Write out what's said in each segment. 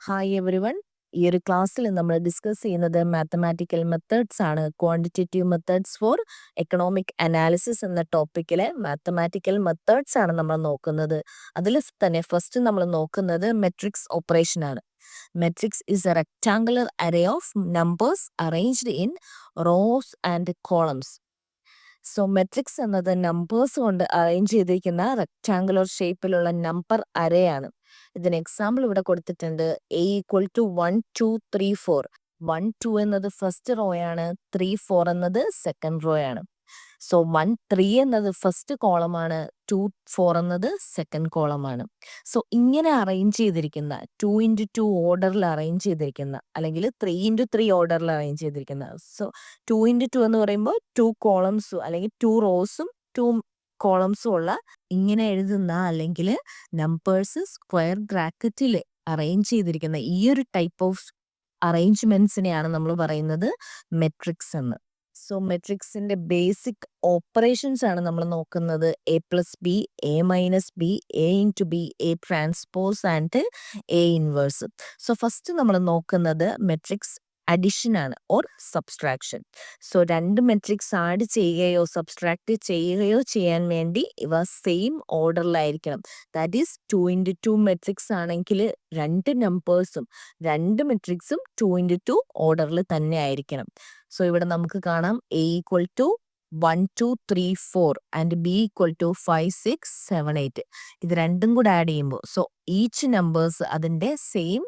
Hi every one. ഈ ഒരു ക്ലാസ്സിൽ നമ്മൾ ഡിസ്കസ് ചെയ്യുന്നത് മാത്തമാറ്റിക്കൽ മെത്തേഡ്സ് ആണ്. Quantitative methods four economic analysis എന്ന ടോപ്പിക്കിലെ മാത്തമാറ്റിക്കൽ മെത്തേഡ്സ് ആണ് നമ്മൾ നോക്കുന്നത്. അതിൽ തന്നെ ഫസ്റ്റ് നമ്മൾ നോക്കുന്നത് മെട്രിക്സ് ഓപ്പറേഷൻ ആണ്. Matrix is a rectangular array of numbers arranged in rows and columns. So matrix എന്നത് നമ്പേഴ്സ് കൊണ്ട് അറേഞ്ച് ചെയ്തിരിക്കുന്ന റെക്ടാങ്കുലർ ഷേപ്പിലുള്ള നമ്പർ അറേ ആണ്. ഇതിന് എക്സാമ്പിൾ ഇവിടെ കൊടുത്തിട്ടുണ്ട്. A = 1 2 3 4. 1 2 എന്നത് ഫസ്റ്റ് റോ ആണ്, 3 4 എന്നത് സെക്കൻഡ് റോ ആണ്. സോ 1 3 എന്നത് ഫസ്റ്റ് കോളമാണ്, 2 4 എന്നത് സെക്കൻഡ് കോളമാണ്. സോ ഇങ്ങനെ അറേഞ്ച് ചെയ്തിരിക്കുന്ന 2 into 2 ഓർഡറിൽ അറേഞ്ച് ചെയ്തിരിക്കുന്ന അല്ലെങ്കിൽ 3 into 3 ഓർഡറിൽ അറേഞ്ച് ചെയ്തിരിക്കുന്ന. സോ 2 into 2 എന്ന് പറയുമ്പോൾ 2 കോളംസും അല്ലെങ്കിൽ 2 റോസും 2 കോളംസും ഉള്ള ഇങ്ങനെ എഴുതുന്ന അല്ലെങ്കിൽ നമ്പേഴ്സ് സ്ക്വയർ ബ്രാക്കറ്റിൽ അറേഞ്ച് ചെയ്തിരിക്കുന്ന ഈ ഒരു ടൈപ്പ് ഓഫ് അറേഞ്ച്മെന്റ്സിനെയാണ് നമ്മൾ പറയുന്നത് മെട്രിക്സ് എന്ന്. സോ മെട്രിക്സിന്റെ ബേസിക് ഓപ്പറേഷൻസ് ആണ് നമ്മൾ നോക്കുന്നത്. A + B, A - B, A into B, A transpose and A inverse. So first നമ്മൾ നോക്കുന്നത് മെട്രിക്സ് അഡിഷൻ ആണ് ഓർ സബ്സ്ട്രാക്ഷൻ. സോ രണ്ട് മെട്രിക്സ് ആഡ് ചെയ്യുകയോ സബ്സ്ട്രാക്ട് ചെയ്യുകയോ ചെയ്യാൻ വേണ്ടി ഇവ സെയിം ഓർഡറിലായിരിക്കണം. ദാറ്റ് ഈസ് 2 into 2 മെട്രിക്സ് ആണെങ്കിൽ രണ്ട് നമ്പേഴ്സും രണ്ട് മെട്രിക്സും 2 into 2 ഓർഡറിൽ തന്നെ ആയിരിക്കണം. സോ ഇവിടെ നമുക്ക് കാണാം A = 1 2 3 4 ആൻഡ് B = 5 6 7 8. ഇത് രണ്ടും കൂടെ ആഡ് ചെയ്യുമ്പോൾ സോ ഈച്ച് നമ്പേഴ്സ് അതിൻ്റെ സെയിം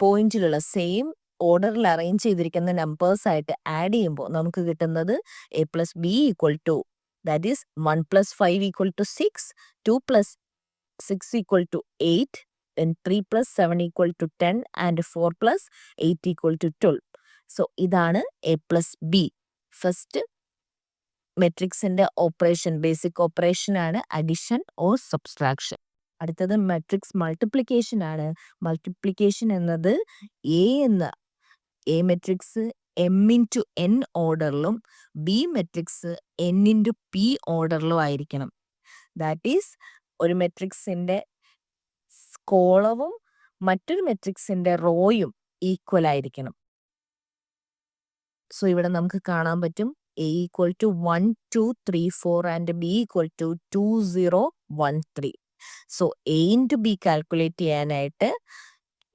പോയിന്റിലുള്ള സെയിം ഓർഡറിൽ അറേഞ്ച് ചെയ്തിരിക്കുന്ന നമ്പേഴ്സ് ആയിട്ട് ആഡ് ചെയ്യുമ്പോൾ നമുക്ക് കിട്ടുന്നത് A + B = that is 1 + 5 = 6, 2 + 6 = 8, then 3 + 7 = 10 and 4 + 8 = 12. So ഇതാണ് A + B. ഫസ്റ്റ് മെട്രിക്സിന്റെ ഓപ്പറേഷൻ, ബേസിക് ഓപ്പറേഷൻ ആണ് അഡിഷൻ ഓർ സബ്സ്ട്രാക്ഷൻ. അടുത്തത് മെട്രിക്സ് മൾട്ടിപ്ലിക്കേഷൻ ആണ്. മൾട്ടിപ്ലിക്കേഷൻ എന്നത് A matrix M into N ഓർഡറിലും B matrix N into P ഓർഡറിലും ആയിരിക്കണം. ദാറ്റ് ഈസ് ഒരു മെട്രിക്സിന്റെ കോളവും മറ്റൊരു മെട്രിക്സിന്റെ റോയും ഈക്വൽ ആയിരിക്കണം. സോ ഇവിടെ നമുക്ക് കാണാൻ പറ്റും A = 1 2 3 4 and B = 2 0 1 3. So A into B calculate ചെയ്യാനായിട്ട്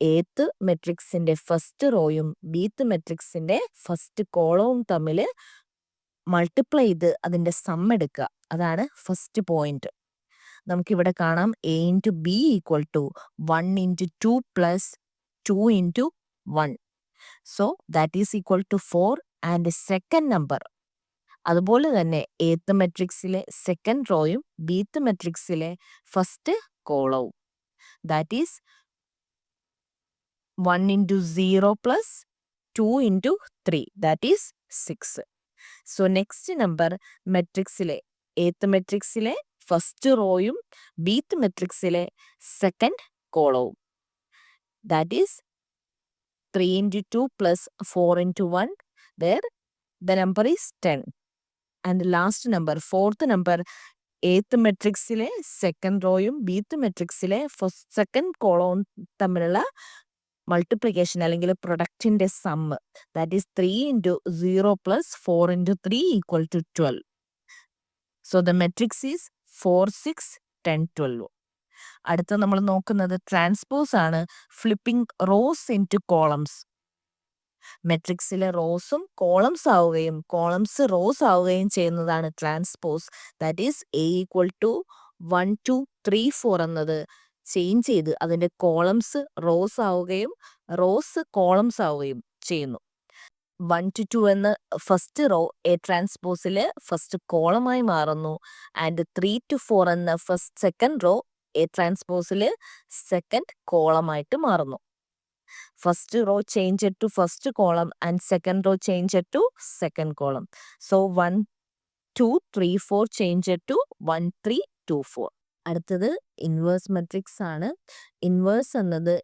ഏത്ത് മെട്രിക്സിന്റെ ഫസ്റ്റ് റോയും ബീത്ത് മെട്രിക്സിന്റെ ഫസ്റ്റ് കോളവും തമ്മിൽ മൾട്ടിപ്ലൈ ചെയ്ത് അതിന്റെ സം എടുക്കുക. അതാണ് ഫസ്റ്റ് പോയിന്റ്. നമുക്കിവിടെ കാണാം A into B = 1 into 2 + 2 into 1. So that is = 4 and second number അതുപോലെ തന്നെ ഏത്ത് മെട്രിക്സിലെ സെക്കൻഡ് റോയും ബീത്ത് മെട്രിക്സിലെ ഫസ്റ്റ് കോളവും that is 1 into 0 + 2 into 3 that is 6. So next number മെട്രിക്സിലെ ഏത്ത് മെട്രിക്സിലെ ഫസ്റ്റ് റോയും ബീത്ത് മെട്രിക്സിലെ സെക്കൻഡ് കോളവും that is 3 into 2 + 4 into 1. There the number is 10. And last number fourth number ഏത്ത് മെട്രിക്സിലെ സെക്കൻഡ് റോയും ബീത്ത് മെട്രിക്സിലെ ഫസ്റ്റ് സെക്കൻഡ് കോളവും തമ്മിലുള്ള മൾട്ടിപ്ലിക്കേഷൻ അല്ലെങ്കിൽ പ്രൊഡക്റ്റിന്റെ sum that is 3 into 0 + 4 into 3 = 12. So the matrix is 4 6 10 12. അടുത്ത നമ്മൾ നോക്കുന്നത് ട്രാൻസ്പോസ് ആണ്. Flipping rows into columns. മെട്രിക്സിലെ റോസും കോളംസ് ആവുകയും കോളംസ് റോസ് ആവുകയും ചെയ്യുന്നതാണ് ട്രാൻസ്പോസ്. ദാറ്റ് ഈസ് A = 1 2 3 4 എന്നത് ചേഞ്ച് ചെയ്ത് അതിന്റെ കോളംസ് റോസ് ആവുകയും റോസ് കോളംസ് ആവുകയും ചെയ്യുന്നു. 1 to 2 എന്ന ഫസ്റ്റ് റോ A ട്രാൻസ്പോസിൽ ഫസ്റ്റ് കോളമായി മാറുന്നു. ആൻഡ് 3 to 4 എന്ന സെക്കൻഡ് റോ A ട്രാൻസ്പോസിൽ സെക്കൻഡ് കോളമായിട്ട് മാറുന്നു. First row change to first column and second row change to second column. So 1 2 3 4 change to 1 3 2 4. അടുത്തത് ഇൻവേഴ്സ് മെട്രിക്സ് ആണ്. ഇൻവേഴ്സ് എന്നത്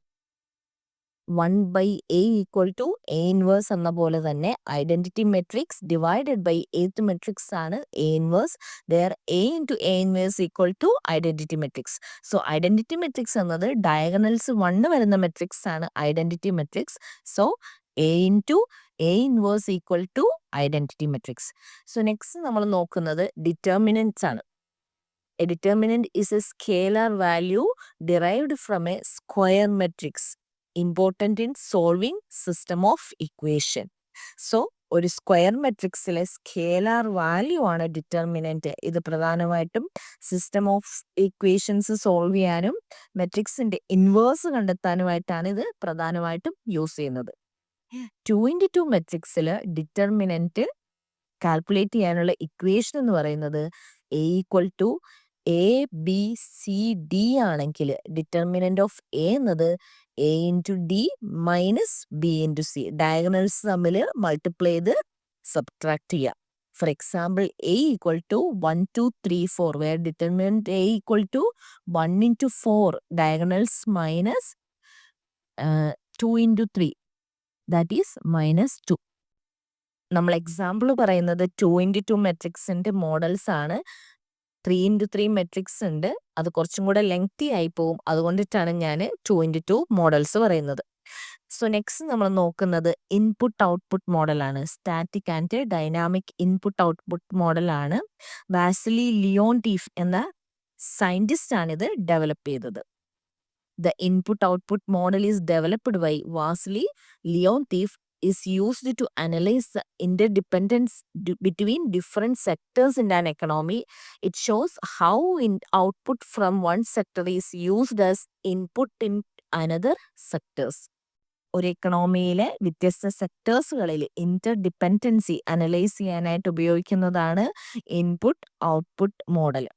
1/A = A ഇൻവേഴ്സ് എന്ന പോലെ തന്നെ ഐഡന്റിറ്റി മെട്രിക്സ് ഡിവൈഡഡ് ബൈ ഏത് മെട്രിക്സ് ആണ് A inverse. There A into A inverse = identity matrix. So identity matrix എന്നത് diagonals 1 വരുന്ന മെട്രിക്സ് ആണ് identity matrix. So A into A inverse = identity matrix. So next നമ്മൾ നോക്കുന്നത് ഡിറ്റർമിനൻറ്റ്സ് ആണ്. A determinant is a scalar value derived from a square matrix, important in solving system of equation. So ഒരു square മെട്രിക്സിലെ scalar value ആണ് determinant. ഇത് പ്രധാനമായിട്ടും system of equations solve ചെയ്യാനും മെട്രിക്സിന്റെ inverse കണ്ടെത്താനുമായിട്ടാണ് ഇത് പ്രധാനമായിട്ടും യൂസ് ചെയ്യുന്നത്. 2x2 മെട്രിക്സിൽ ഡിറ്റർമിനന്റ് കാൽക്കുലേറ്റ് ചെയ്യാനുള്ള ഇക്വേഷൻ എന്ന് പറയുന്നത് A = ABCD ആണെങ്കിൽ ഡിറ്റർമിനന്റ് ഓഫ് A എന്നത് A into D minus B into C. Diagonals തമ്മിൽ മൾട്ടിപ്ലൈ ചെയ്ത് സബ്ട്രാക്ട് ചെയ്യുക. For example A = 1 2 3 4 where determinant A = 1 into 4 diagonals minus 2 into 3 that is minus 2. നമ്മൾ example പറയുന്നത് 2x2 മെട്രിക്സിന്റെ മോഡൽസ് ആണ്. 3x3 matrix ഉണ്ട്, അത് കുറച്ചും കൂടെ ലെങ്തി ആയി പോവും, അതുകൊണ്ടിട്ടാണ് ഞാൻ 2x2 മോഡൽസ് പറയുന്നത്. സോ നെക്സ്റ്റ് നമ്മൾ നോക്കുന്നത് ഇൻപുട്ട് ഔട്ട്പുട്ട് മോഡലാണ്. Static and dynamic input output മോഡലാണ്. വാസിലി ലിയോൺടീഫ് എന്ന സയന്റിസ്റ്റ് ആണ് ഇത് ഡെവലപ്പ് ചെയ്തത്. The input-output model is developed by Vasily Leontief is used to analyze the interdependence between different sectors in an economy. It shows how output from one sector is used as input in another sectors. ഒരു എക്കണോമിയിലെ വ്യത്യസ്ത സെക്ടേഴ്സുകളിൽ ഇന്റർഡിപ്പെൻഡൻസി analyse ചെയ്യാനായിട്ട് ഉപയോഗിക്കുന്നതാണ് input output model.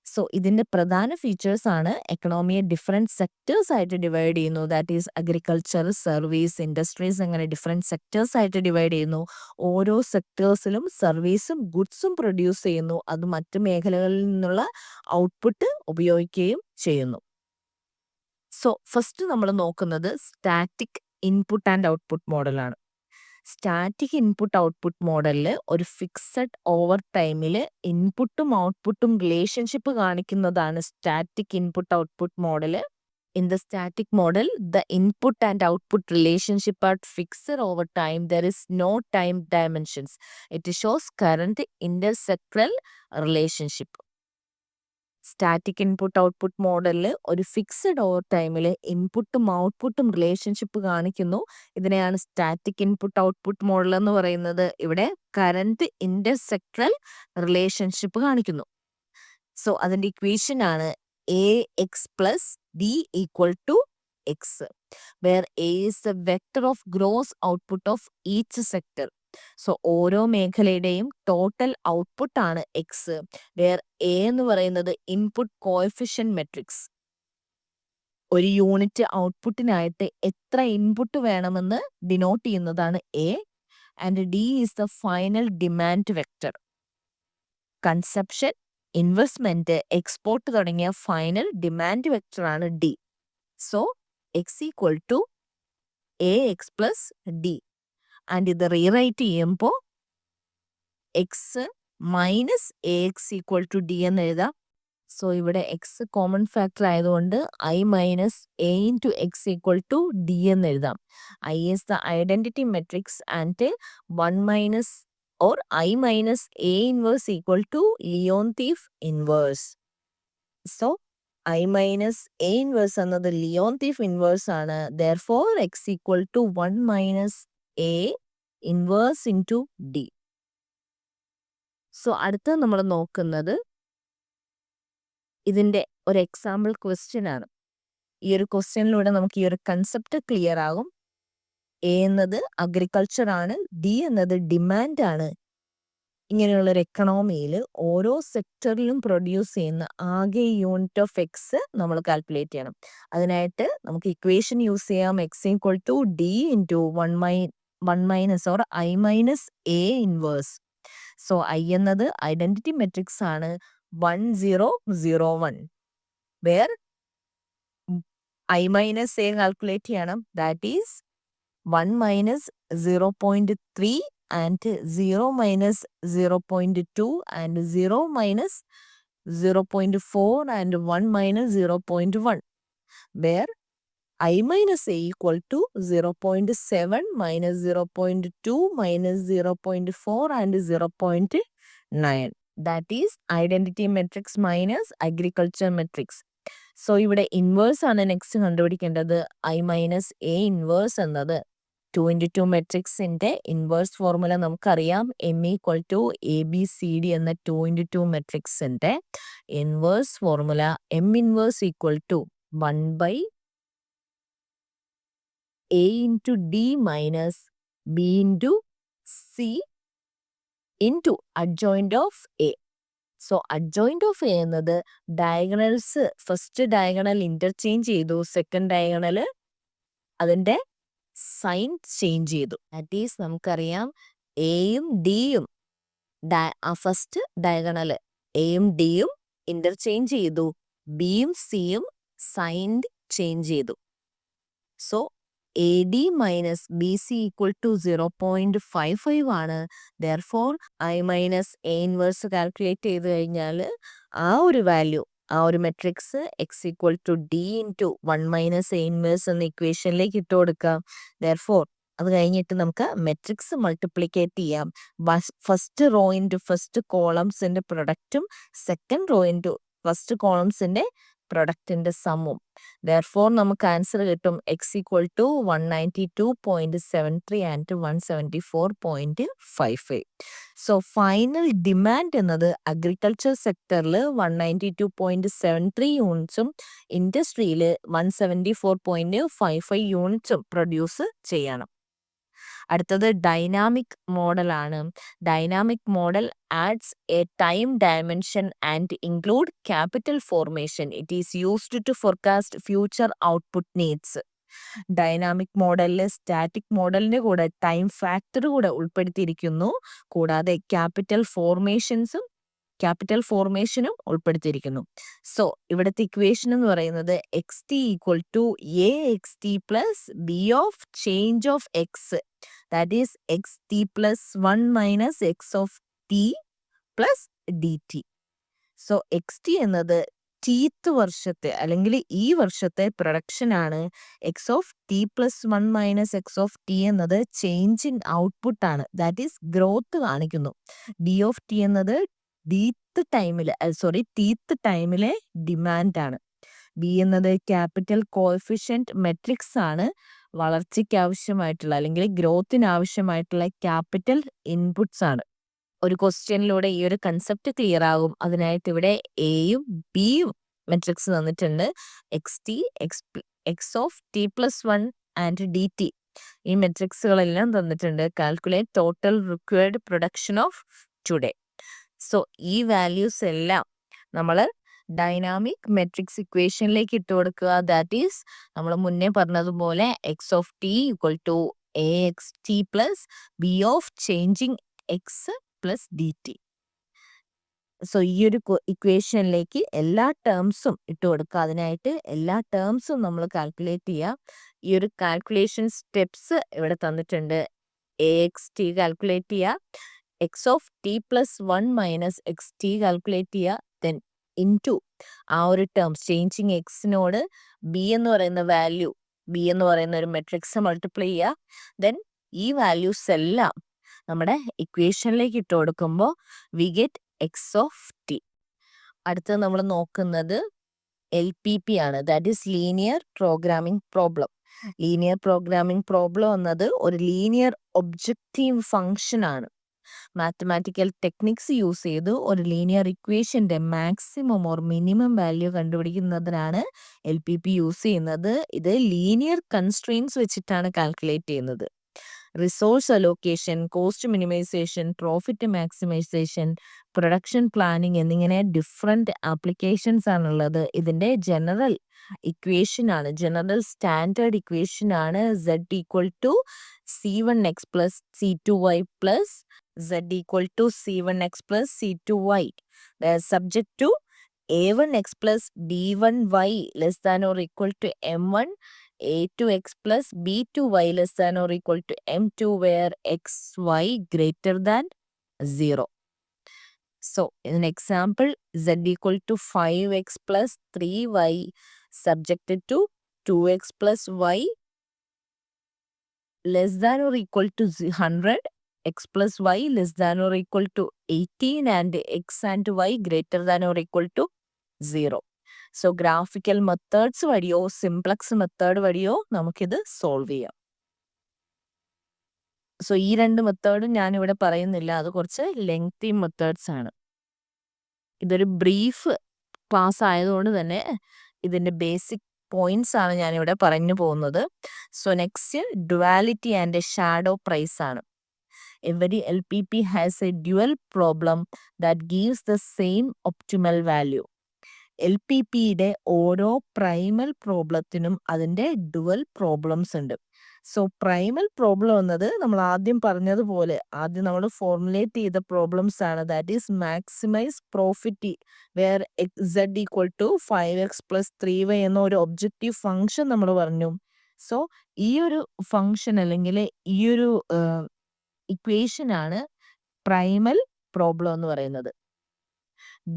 So ഇതിന്റെ പ്രധാന features ആണ് എക്കണോമിയെ different sectors ആയിട്ട് divide ചെയ്യുന്നു. That is agriculture, service, industries, അങ്ങനെ ഡിഫറെന്റ് സെക്ടേഴ്സ് ആയിട്ട് ഡിവൈഡ് ചെയ്യുന്നു. ഓരോ സെക്ടേഴ്സിലും സർവീസും ഗുഡ്സും പ്രൊഡ്യൂസ് ചെയ്യുന്നു. അത് മറ്റു മേഖലകളിൽ നിന്നുള്ള ഔട്ട്പുട്ട് ഉപയോഗിക്കുകയും ചെയ്യുന്നു. സോ ഫസ്റ്റ് നമ്മൾ നോക്കുന്നത് സ്റ്റാറ്റിക് ഇൻപുട്ട് ആൻഡ് ഔട്ട്പുട്ട് മോഡലാണ്. സ്റ്റാറ്റിക് ഇൻപുട്ട് ഔട്ട്പുട്ട് മോഡലിൽ ഒരു ഫിക്സഡ് ഓവർ ടൈമിൽ ഇൻപുട്ടും ഔട്ട്പുട്ടും റിലേഷൻഷിപ്പ് കാണിക്കുന്നതാണ് static input output model. In the static model the input and output relationship are fixed over time. There is no time dimensions. It shows current intersectoral relationship. Static input output മോഡലിൽ ഒരു fixed over ടൈമിൽ ഇൻപുട്ടും ഔട്ട്പുട്ടും relationship കാണിക്കുന്നു. ഇതിനെയാണ് static input output model എന്ന് പറയുന്നത്. ഇവിടെ കറന്റ് ഇന്റർസെക്ടറൽ റിലേഷൻഷിപ്പ് കാണിക്കുന്നു. സോ അതിന്റെ ഇക്വേഷൻ ആണ് AX plus D = X, where A is the vector of gross output of each sector. So ഓരോ മേഖലയുടെയും ടോട്ടൽ ഔട്ട്പുട്ട് ആണ് എക്സ്. വേർ എ എന്ന് പറയുന്നത് ഇൻപുട്ട് കോഎഫിഷ്യന്റ് മെട്രിക്സ്. ഒരു യൂണിറ്റ് ഔട്ട്പുട്ടിനായിട്ട് എത്ര ഇൻപുട്ട് വേണമെന്ന് ഡിനോട്ട് ചെയ്യുന്നതാണ് A. And D is the final demand vector. Consumption, investment, export തുടങ്ങിയ final demand vector ആണ് D. So X = AX plus D. And ഇത് റീറൈറ്റ് ചെയ്യുമ്പോൾ എക്സ് മൈനസ് AX = D എന്ന് എഴുതാം. സോ ഇവിടെ എക്സ് കോമൺ ഫാക്ടർ ആയതുകൊണ്ട് I minus A into X = D എന്ന് എഴുതാം. I is the identity matrix and 1 minus or I minus A inverse = Leontief inverse. So I minus A inverse എന്നത് ലിയോൺതീഫ് inverse ആണ്. Therefore X = 1 minus A inverse into D. So അടുത്ത നമ്മൾ നോക്കുന്നത് ഇതിന്റെ ഒരു example question ആണ്. ഈ ഒരു ക്വസ്റ്റ്യനിലൂടെ നമുക്ക് ഈ ഒരു കൺസെപ്റ്റ് ക്ലിയർ ആകും. എ എന്നത് അഗ്രികൾച്ചർ ആണ്, ഡി എന്നത് ഡിമാൻഡ് ആണ്. ഇങ്ങനെയുള്ള ഒരു എക്കണോമിയിൽ ഓരോ സെക്ടറിലും പ്രൊഡ്യൂസ് ചെയ്യുന്ന ആകെ യൂണിറ്റ് ഓഫ് എക്സ് നമ്മൾ കാൽക്കുലേറ്റ് ചെയ്യണം. അതിനായിട്ട് നമുക്ക് ഇക്വേഷൻ യൂസ് ചെയ്യാം. X = D into 1 minus or I minus A inverse. So I എന്നത് ഐഡന്റിറ്റി മെട്രിക്സ് ആണ് 1 0 0 1, where I minus A calculate ചെയ്യണം. That is 1 minus 0.3 and 0 minus 0.2 and 0 minus 0.4 and 1 minus 0.1, where I minus A equal to 0.7 minus 0.2 minus 0.4 and 0.9. That is identity matrix minus agriculture matrix. So ഇവിടെ inverse ആണ് next കണ്ടുപിടിക്കേണ്ടത്. I minus A inverse എന്നത് 2 × 2 മെട്രിക്സിന്റെ inverse formula നമുക്കറിയാം. M equal to ABCD എന്ന 2 × 2 മെട്രിക്സിന്റെ inverse formula M inverse equal to 1/A into D minus B into C into adjoint of A. So adjoint of A എന്നത് diagonals first diagonal interchange ചെയ്തു, second diagonal അതിന്റെ sign change ചെയ്തു. That is നമുക്കറിയാം എയും ഡിയും first diagonal എയും ഡിയും interchange ചെയ്തു, ബിയും സിയും സൈൻ ചേഞ്ച് ചെയ്തു. So A D minus B C equal to 0.55 ആണ്. Therefore I minus A inverse calculate ചെയ്ത് കഴിഞ്ഞാൽ ആ ഒരു വാല്യൂ, ആ ഒരു matrix X equal to D into 1 minus A inverse എന്ന ഇക്വേഷനിലേക്ക് ഇട്ട് കൊടുക്കാം. ദെയർഫോർ അത് കഴിഞ്ഞിട്ട് നമുക്ക് മെട്രിക്സ് മൾട്ടിപ്ലിക്കേറ്റ് ചെയ്യാം. ഫസ്റ്റ് റോ ഇൻറ്റു ഫസ്റ്റ് കോളംസിന്റെ പ്രൊഡക്റ്റും സെക്കൻഡ് റോ ഇൻറ്റു ഫസ്റ്റ് കോളംസിന്റെ പ്രൊഡക്റ്റിന്റെ സമ്മും. ദെയർഫോർ നമുക്ക് ആൻസർ കിട്ടും X equal to 192.73 and 174.55. So final demand എന്നത് അഗ്രികൾച്ചർ സെക്ടറിൽ 192.73 യൂണിറ്റ്സും ഇൻഡസ്ട്രിയിൽ 174.55 യൂണിറ്റ്സും പ്രൊഡ്യൂസ് ചെയ്യണം. അടുത്തത് ഡൈനാമിക് മോഡലാണ്. Dynamic model adds a time dimension and include capital formation. It is used to forecast future output needs. Dynamic മോഡലിൽ static മോഡലിന്റെ കൂടെ ടൈം ഫാക്ടർ കൂടെ ഉൾപ്പെടുത്തിയിരിക്കുന്നു. കൂടാതെ ക്യാപിറ്റൽ ഫോർമേഷനും ഉൾപ്പെടുത്തിയിരിക്കുന്നു. സോ ഇവിടുത്തെ ഇക്വേഷൻ എന്ന് പറയുന്നത് X T equal to A X T plus B of change of X, that is X T plus 1 minus X of T plus D T. So X T എന്നത് ടീത്ത് വർഷത്തെ അല്ലെങ്കിൽ ഈ വർഷത്തെ പ്രൊഡക്ഷൻ ആണ്. X of T plus 1 minus X of T എന്നത് change in output ആണ്, that is growth കാണിക്കുന്നു. ഡി ഓഫ് ടി എന്നത് ടീത്ത് ടൈമിലെ ഡിമാൻഡ് ആണ്. ബി എന്നത് ക്യാപിറ്റൽ കോഎഫിഷ്യന്റ് മെട്രിക്സ് ആണ്. വളർച്ചയ്ക്ക് ആവശ്യമായിട്ടുള്ള അല്ലെങ്കിൽ ഗ്രോത്തിന് ആവശ്യമായിട്ടുള്ള ക്യാപിറ്റൽ ഇൻപുട്സ് ആണ്. ഒരു ക്വസ്റ്റ്യനിലൂടെ ഈ ഒരു കൺസെപ്റ്റ് ക്ലിയർ ആകും. അതിനായിട്ട് ഇവിടെ എയും ബിയും മെട്രിക്സ് തന്നിട്ടുണ്ട്. X of T plus 1 and D T ഈ മെട്രിക്സുകളെല്ലാം തന്നിട്ടുണ്ട്. Calculate total required production of today. So ഈ വാല്യൂസ് എല്ലാം നമ്മൾ ഡൈനാമിക് മെട്രിക്സ് ഇക്വേഷനിലേക്ക് ഇട്ട് കൊടുക്കുക. ദാറ്റ് ഈസ് നമ്മൾ മുന്നേ പറഞ്ഞതുപോലെ X of T equal to A X T plus B of changing X plus D T. So ഈ ഒരു ഇക്വേഷനിലേക്ക് എല്ലാ ടേംസും ഇട്ട് കൊടുക്കുക. അതിനായിട്ട് എല്ലാ ടേംസും നമ്മൾ കാൽക്കുലേറ്റ് ചെയ്യുക. ഈ ഒരു കാൽക്കുലേഷൻ സ്റ്റെപ്സ് ഇവിടെ തന്നിട്ടുണ്ട്. എ എക്സ് ടി കാൽക്കുലേറ്റ് ചെയ്യുക, X of T plus 1 minus X T calculate ചെയ്യുക, ദെൻ ഇൻറ്റു ആ ഒരു ടേംസ് ചേഞ്ചിങ് എക്സിനോട് ബി എന്ന് പറയുന്ന വാല്യൂ, ബി എന്ന് പറയുന്ന ഒരു മെട്രിക്സ് മൾട്ടിപ്ലൈ ചെയ്യുക. ദെൻ ഈ വാല്യൂസ് എല്ലാം നമ്മുടെ ഇക്വേഷനിലേക്ക് ഇട്ട് കൊടുക്കുമ്പോൾ we get X of T. അടുത്തത് നമ്മൾ നോക്കുന്നത് LPP ആണ്, that is linear programming problem. Linear programming problem എന്നത് ഒരു ലീനിയർ ഒബ്ജക്റ്റീവ് ഫംഗ്ഷൻ ആണ്. മാത്തമാറ്റിക്കൽ ടെക്നിക്സ് യൂസ് ചെയ്ത് ഒരു ലീനിയർ ഇക്വേഷന്റെ മാക്സിമം ഓർ മിനിമം വാല്യൂ കണ്ടുപിടിക്കുന്നതിനാണ് LPP യൂസ് ചെയ്യുന്നത്. ഇത് ലീനിയർ കൺസ്ട്രെയിൻസ് വെച്ചിട്ടാണ് കാൽക്കുലേറ്റ് ചെയ്യുന്നത്. Resource allocation, cost minimization, profit maximization, production planning എന്നിങ്ങനെ ഡിഫറെന്റ് ആപ്ലിക്കേഷൻസ് ആണുള്ളത്. ഇതിന്റെ ജനറൽ ഇക്വേഷൻ ആണ്, ജനറൽ സ്റ്റാൻഡേർഡ് ഇക്വേഷൻ ആണ് Z equal to C1x plus C2y plus Z equal to C1x plus C2y subject to a1x plus b1y less than or equal to m1, a2x plus b2y less than or equal to m2 where xy greater than 0. So in an example, z equal to 5x plus 3y subjected to 2x plus y less than or equal to 100, x plus y less than or equal to 18 and x and y greater than or equal to 0. So graphical methods വഴിയോ simplex method വഴിയോ നമുക്കിത് solve ചെയ്യാം. So ഈ രണ്ട് മെത്തേഡും ഞാനിവിടെ പറയുന്നില്ല, അത് കുറച്ച് ലെങ്തി മെത്തേഡ്സ് ആണ്. ഇതൊരു ബ്രീഫ് ക്ലാസ് ആയതുകൊണ്ട് തന്നെ ഇതിൻ്റെ ബേസിക് പോയിന്റ്സ് ആണ് ഞാനിവിടെ പറഞ്ഞു പോകുന്നത്. So next duality and shadow price ആണ്. Every LPP has a dual problem that gives the same optimal value. LPPയുടെ ഓരോ പ്രൈമൽ പ്രോബ്ലത്തിനും അതിൻ്റെ ഡുവൽ പ്രോബ്ലംസ് ഉണ്ട്. സോ പ്രൈമൽ പ്രോബ്ലം എന്നത് നമ്മൾ ആദ്യം പറഞ്ഞതുപോലെ ആദ്യം നമ്മൾ ഫോർമുലേറ്റ് ചെയ്ത പ്രോബ്ലംസ് ആണ്. That is maximize profit where z equal to 5x plus 3y എന്ന ഒരു ഒബ്ജക്റ്റീവ് ഫംഗ്ഷൻ നമ്മൾ പറഞ്ഞു. സോ ഈ ഒരു ഫംഗ്ഷൻ അല്ലെങ്കിൽ ഈ ഒരു ഇക്വേഷൻ ആണ് പ്രൈമൽ പ്രോബ്ലം എന്ന് പറയുന്നത്.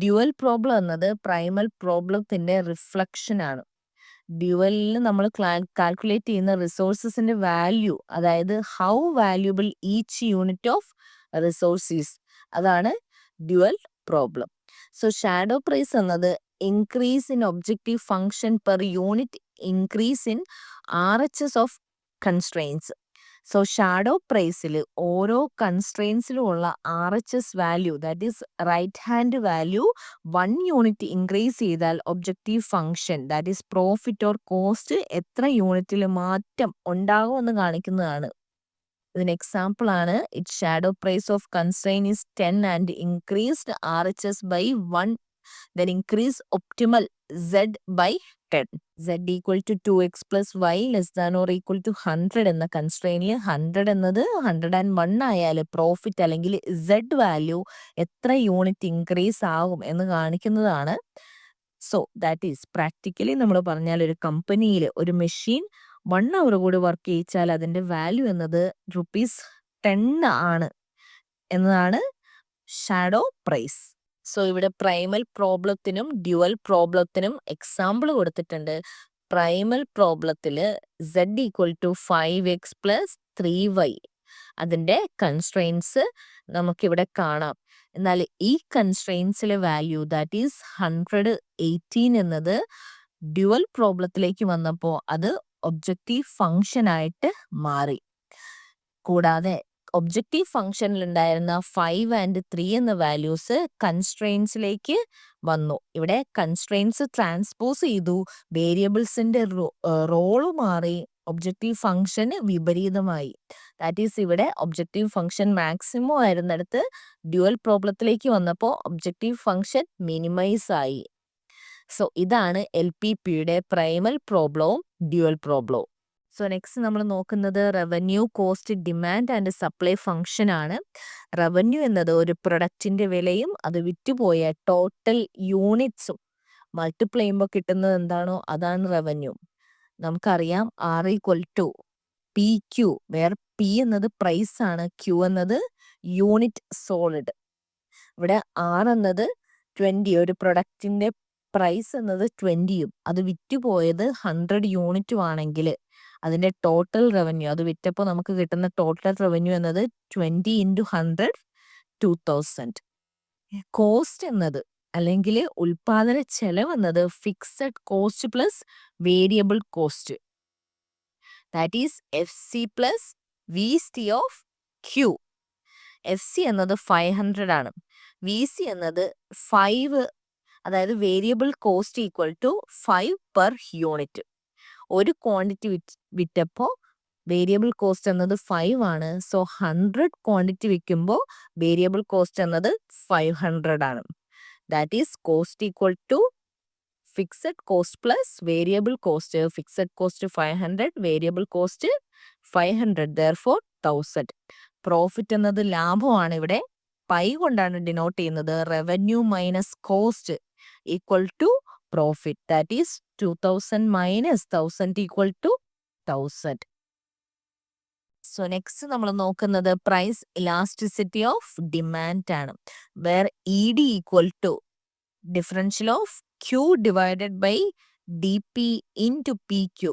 ഡ്യുവൽ പ്രോബ്ലം എന്നത് പ്രൈമൽ പ്രോബ്ലത്തിന്റെ റിഫ്ലക്ഷൻ ആണ്. ഡ്യുവലിൽ നമ്മൾ കാൽക്കുലേറ്റ് ചെയ്യുന്ന റിസോഴ്സസിന്റെ വാല്യൂ, അതായത് how valuable each unit of resources, അതാണ് dual problem. So shadow price എന്നത് increase in objective function per unit increase in RHS of constraints. So shadow പ്രൈസിൽ ഓരോ കൺസ്ട്രെയിൻസിലും ഉള്ള RHS value, that is right hand value 1 unit increase ചെയ്താൽ objective function that is profit or cost എത്ര യൂണിറ്റിൽ മാറ്റം ഉണ്ടാകുമെന്ന് കാണിക്കുന്നതാണ്. ഇതിന് എക്സാമ്പിൾ ആണ് it shadow price of constrain is 10 and increased RHS by 1, then increase optimal z by 10. z equal to 2x plus y less than or equal to 100 എന്ന കൺസ്ട്രെയിനിൽ 100 എന്നത് 101 ആയാൽ പ്രോഫിറ്റ് അല്ലെങ്കിൽ z വാല്യൂ എത്ര യൂണിറ്റ് ഇൻക്രീസ് ആകും എന്ന് കാണിക്കുന്നതാണ്. So that is practically നമ്മൾ പറഞ്ഞാൽ ഒരു കമ്പനിയിൽ ഒരു മെഷീൻ 1 അവർ കൂടി വർക്ക് ചെയ്യിച്ചാൽ അതിൻ്റെ വാല്യൂ എന്നത് ₹10 ആണ് എന്നതാണ് ഷാഡോ പ്രൈസ്. സോ ഇവിടെ പ്രൈമൽ പ്രോബ്ലത്തിനും ഡ്യുവൽ പ്രോബ്ലത്തിനും എക്സാമ്പിൾ കൊടുത്തിട്ടുണ്ട്. പ്രൈമൽ പ്രോബ്ലത്തിൽ z equal to 5x plus 3y അതിൻ്റെ കൺസ്ട്രെയിൻസ് നമുക്കിവിടെ കാണാം. എന്നാൽ ഈ കൺസ്ട്രെയിൻസിലെ വാല്യൂ ദാറ്റ് ഈസ് 118 എന്നത് ഡ്യുവൽ പ്രോബ്ലത്തിലേക്ക് വന്നപ്പോൾ അത് ഒബ്ജക്റ്റീവ് ഫംഗ്ഷൻ ആയിട്ട് മാറി. കൂടാതെ ഒബ്ജക്റ്റീവ് ഫംഗ്ഷനിൽ ഉണ്ടായിരുന്ന 5 ആൻഡ് 3 എന്ന വാല്യൂസ് കൺസ്ട്രെയിൻസിലേക്ക് വന്നു. ഇവിടെ കൺസ്ട്രെയിൻസ് ട്രാൻസ്പോസ് ചെയ്തു, വേരിയബിൾസിന്റെ റോള് മാറി, ഒബ്ജക്റ്റീവ് ഫംഗ്ഷന് വിപരീതമായി. ദാറ്റ് ഈസ് ഇവിടെ ഒബ്ജക്റ്റീവ് ഫംഗ്ഷൻ മാക്സിമം ആയിരുന്നിടത്ത് ഡ്യുവൽ പ്രോബ്ലത്തിലേക്ക് വന്നപ്പോൾ ഒബ്ജക്റ്റീവ് ഫംഗ്ഷൻ മിനിമൈസ് ആയി. സോ ഇതാണ് LPPയുടെ പ്രൈമൽ പ്രോബ്ലവും ഡ്യുവൽ പ്രോബ്ലവും. സോ നെക്സ്റ്റ് നമ്മൾ നോക്കുന്നത് revenue, cost, demand and supply function ആണ്. റവന്യൂ എന്നത് ഒരു പ്രൊഡക്റ്റിന്റെ വിലയും അത് വിറ്റുപോയ ടോട്ടൽ യൂണിറ്റ്സും മൾട്ടിപ്ലൈ ചെയ്യുമ്പോൾ കിട്ടുന്നത് എന്താണോ അതാണ് റവന്യൂ. നമുക്കറിയാം R equal to PQ, where P എന്നത് പ്രൈസ് ആണ്, Q എന്നത് യൂണിറ്റ് സോൾഡ്. ഇവിടെ R എന്നത് 20, ഒരു പ്രൊഡക്റ്റിന്റെ പ്രൈസ് എന്നത് 20യും അത് വിറ്റുപോയത് 100 യൂണിറ്റും ആണെങ്കിൽ അതിൻ്റെ ടോട്ടൽ റവന്യൂ, അത് വിറ്റപ്പോൾ നമുക്ക് കിട്ടുന്ന ടോട്ടൽ റവന്യൂ എന്നത് 20 × 100 2000. കോസ്റ്റ് എന്നത് അല്ലെങ്കിൽ ഉൽപാദന ചെലവ് എന്നത് fixed cost plus variable cost, that is FC plus VC of Q. FC എന്നത് 500 ആണ്, VC എന്നത് 5, അതായത് variable cost equal to 5 per unit. ഒരു ക്വാണ്ടിറ്റി വിറ്റപ്പോൾ വേരിയബിൾ കോസ്റ്റ് എന്നത് 5 ആണ്. സോ 100 ക്വാണ്ടിറ്റി വിൽക്കുമ്പോൾ വേരിയബിൾ കോസ്റ്റ് എന്നത് 500 ആണ്. That is cost equal to fixed cost plus variable cost. Fixed cost 500, variable cost 500, therefore 1000. Profit എന്നത് ലാഭമാണ്. ഇവിടെ പൈ കൊണ്ടാണ് ഡിനോട്ട് ചെയ്യുന്നത്. Revenue minus cost, equal to profit. That is 2000 minus 1000 equal to 1000. So next നമ്മൾ നോക്കുന്നത് price elasticity of demand ആണ്. Where E D equal to differential of Q divided by D P into P Q.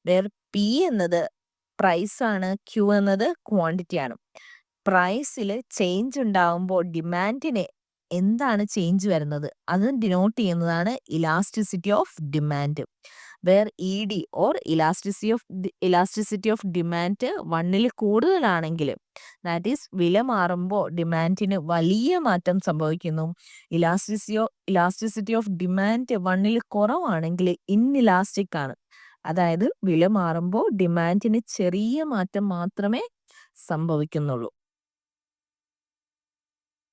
Where P എന്നത് price ആണ്, Q എന്നത് quantity ആണ്. പ്രൈസിൽ change ഉണ്ടാകുമ്പോൾ ഡിമാൻഡിന് എന്താണ് ചേഞ്ച് വരുന്നത് അത് ഡിനോട്ട് ചെയ്യുന്നതാണ് elasticity of demand. Where E D or elasticity of demand 1ൽ കൂടുതലാണെങ്കിൽ, ദാറ്റ് ഈസ് വില മാറുമ്പോൾ ഡിമാൻഡിന് വലിയ മാറ്റം സംഭവിക്കുന്നു. ഇലാസ്റ്റിസിറ്റി ഓഫ് ഡിമാൻഡ് 1ൽ കുറവാണെങ്കിൽ ഇൻഇലാസ്റ്റിക് ആണ്. അതായത് വില മാറുമ്പോൾ ഡിമാൻഡിന് ചെറിയ മാറ്റം മാത്രമേ സംഭവിക്കുന്നുള്ളൂ.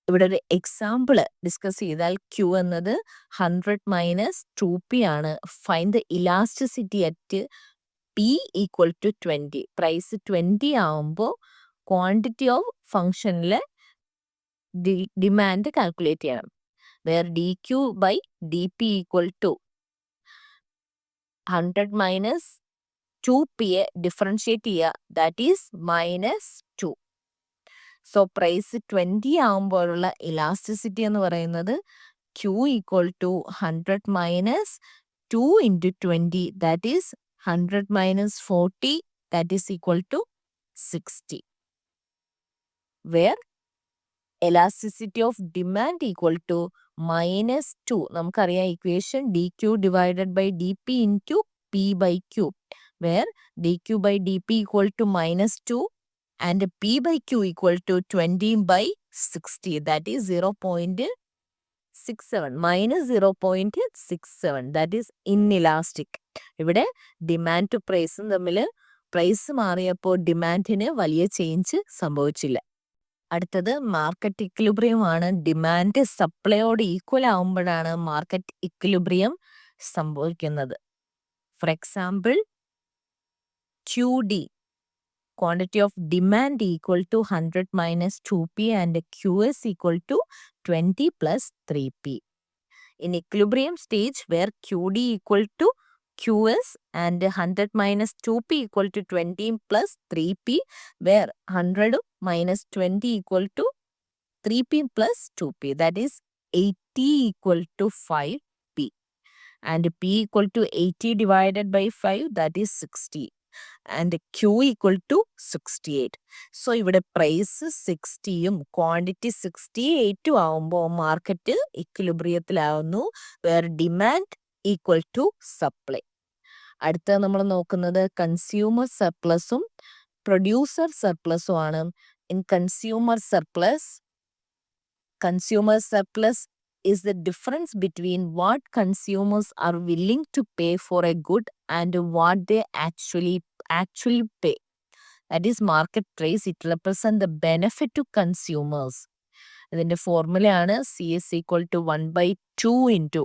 ഇവിടെ ഒരു എക്സാമ്പിൾ ഡിസ്കസ് ചെയ്താൽ ക്യൂ എന്നത് 100 മൈനസ് 2p ആണ്. Find the elasticity at p equal to 20. Price 20 ആവുമ്പോൾ ക്വാണ്ടിറ്റി ഓഫ് ഫംഗ്ഷനിലെ ഡിമാൻഡ് കാൽക്കുലേറ്റ് ചെയ്യണം. Where D Q by D P equal to 100 minus 2pയെ ഡിഫറൻഷിയേറ്റ് ചെയ്യുക, ദാറ്റ് ഈസ് -2. സോ പ്രൈസ് 20 ആകുമ്പോഴുള്ള elasticity എന്ന് പറയുന്നത് Q equal to 100 minus 2 into 20, that is 100 minus 40, that is equal to 60. Where elasticity of demand equal to -2. നമുക്കറിയാം equation D Q divided by D P into P by Q. Where D Q by D P equal to -2 and p by q equal to 20 by 60, that is 0.67 minus 0.67, that is inelastic. ഇവിടെ demand to പ്രൈസും തമ്മിൽ price മാറിയപ്പോൾ ഡിമാൻഡിന് വലിയ change സംഭവിച്ചില്ല. അടുത്തത് market equilibrium ആണ്. Demand സപ്ലൈയോട് ഈക്വൽ ആവുമ്പോഴാണ് മാർക്കറ്റ് ഇക്വിലിബ്രിയം സംഭവിക്കുന്നത്. For example Q D, quantity of demand equal to 100 minus 2p and QS equal to 20 plus 3p. In equilibrium stage where QD equal to QS and 100 minus 2p equal to 20 plus 3p, where 100 minus 20 equal to 3p plus 2p, that is 80 equal to 5p, and p equal to 80 divided by 5, that is 60. And Q equal to 68. So ഇവിടെ price 60യും quantity 68 ആവുമ്പോൾ market ഇക്വിലിബ്രിയത്തിലാവുന്നു, where demand equal to supply. അടുത്ത നമ്മൾ നോക്കുന്നത് consumer സർപ്ലസും producer സർപ്ലസും ആണ്. In consumer surplus is the difference between what consumers are willing to pay for a good and what they actually pay. That is market price. It represents the benefit to consumers. ഇതിന്റെ ഫോർമുലയാണ് CS equal to 1/2 into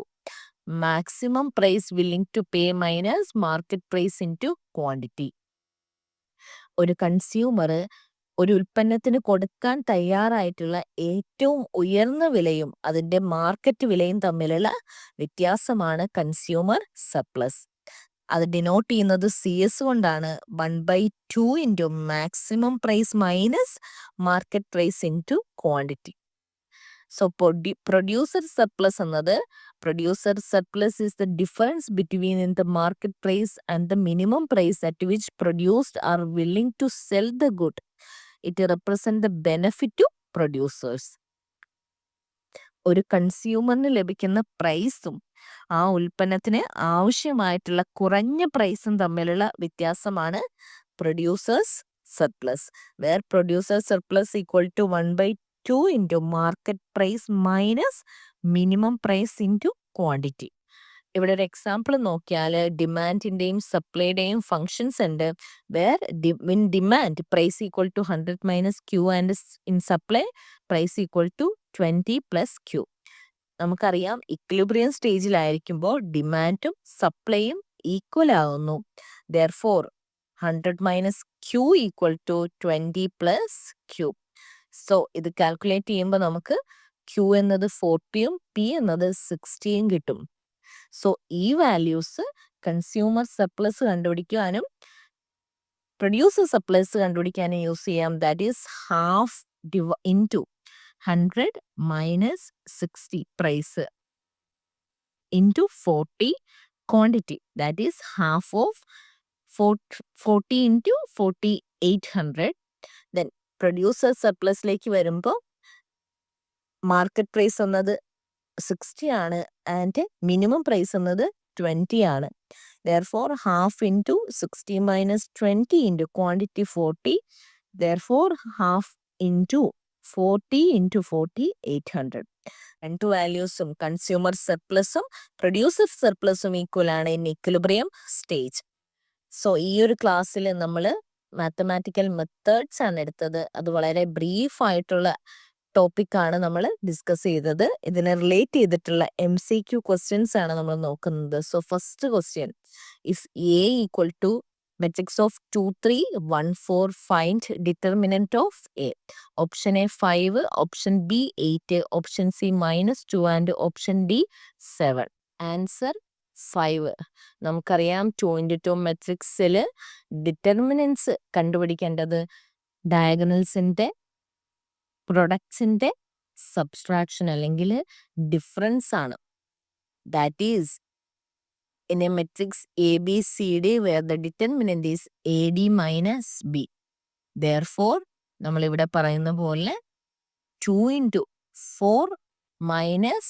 maximum price willing to pay minus market price into quantity. ഒരു consumer ഒരു ഉൽപ്പന്നത്തിന് കൊടുക്കാൻ തയ്യാറായിട്ടുള്ള ഏറ്റവും ഉയർന്ന വിലയും അതിൻ്റെ market വിലയും തമ്മിലുള്ള വ്യത്യാസമാണ് കൺസ്യൂമർ സർപ്ലസ്. അത് ഡിനോട്ട് ചെയ്യുന്നത് CS കൊണ്ടാണ്. 1/2 into maximum price minus market price into quantity. So producer surplus എന്നത് is the difference between the market price and the minimum price at which producers are willing to sell the good. It represents the benefit to producers. ഒരു കൺസ്യൂമറിന് ലഭിക്കുന്ന പ്രൈസും ആ ഉൽപ്പന്നത്തിന് ആവശ്യമായിട്ടുള്ള കുറഞ്ഞ പ്രൈസും തമ്മിലുള്ള വ്യത്യാസമാണ് producers surplus. Where producer surplus equal to 1/2 into market price minus minimum price into quantity. ഇവിടെ ഒരു എക്സാമ്പിൾ നോക്കിയാൽ ഡിമാൻഡിൻ്റെയും സപ്ലൈയുടെയും ഫങ്ഷൻസ് ഉണ്ട്. Where in demand price equal to 100 minus Q and in supply price equal to 20 plus Q. നമുക്കറിയാം equilibrium സ്റ്റേജിലായിരിക്കുമ്പോൾ ഡിമാൻഡും സപ്ലൈയും ഈക്വൽ ആവുന്നു. Therefore 100 minus Q equal to 20 plus Q. So ഇത് കാൽക്കുലേറ്റ് ചെയ്യുമ്പോൾ നമുക്ക് Q എന്നത് 40യും P എന്നത് 60യും കിട്ടും. സോ ഈ വാല്യൂസ് കൺസ്യൂമർ സർപ്ലസ് കണ്ടുപിടിക്കാനും പ്രൊഡ്യൂസർ സർപ്ലസ് കണ്ടുപിടിക്കാനും യൂസ് ചെയ്യാം. That is half into 100 minus 60 price into 40 quantity. That is half of 40 into 40 800. Then producer സർപ്ലസിലേക്ക് വരുമ്പോൾ മാർക്കറ്റ് പ്രൈസ് എന്നത് 60 ആണ് ആൻഡ് മിനിമം പ്രൈസ് എന്നത് 20 ആണ്. Therefore half into 60 minus 20 into quantity 40. Therefore half into 40 into 40 800. രണ്ട് വാല്യൂസും consumer സർപ്ലസും producer സർപ്ലസും equal ആണ് in equilibrium stage. So ഈ ഒരു ക്ലാസ്സിൽ നമ്മൾ മാത്തമാറ്റിക്കൽ മെത്തേഡ്സ് ആണ് എടുത്തത്. അത് വളരെ ബ്രീഫ് ആയിട്ടുള്ള ടോപ്പിക്കാണ് നമ്മൾ ഡിസ്കസ് ചെയ്തത്. ഇതിനെ റിലേറ്റ് ചെയ്തിട്ടുള്ള MCQ ക്വസ്റ്റ്യൻസ് ആണ് നമ്മൾ നോക്കുന്നത്. So first question, if A equal to matrix of 2 3 1 4 find determinant of A. Option A 5, option B 8, option C -2 and option D 7. Answer 5. നമുക്കറിയാം 2x2 മെട്രിക്സിൽ ഡിറ്റർമിനൻസ് കണ്ടുപിടിക്കേണ്ടത് ഡയഗണൽസിന്റെ പ്രൊഡക്ട്സിന്റെ സബ്സ്ട്രാക്ഷൻ അല്ലെങ്കിൽ ഡിഫറൻസ് ആണ്. That is in A matrix ABCD where the determinant is AD minus B. Therefore നമ്മളിവിടെ പറയുന്ന പോലെ 2 into 4 minus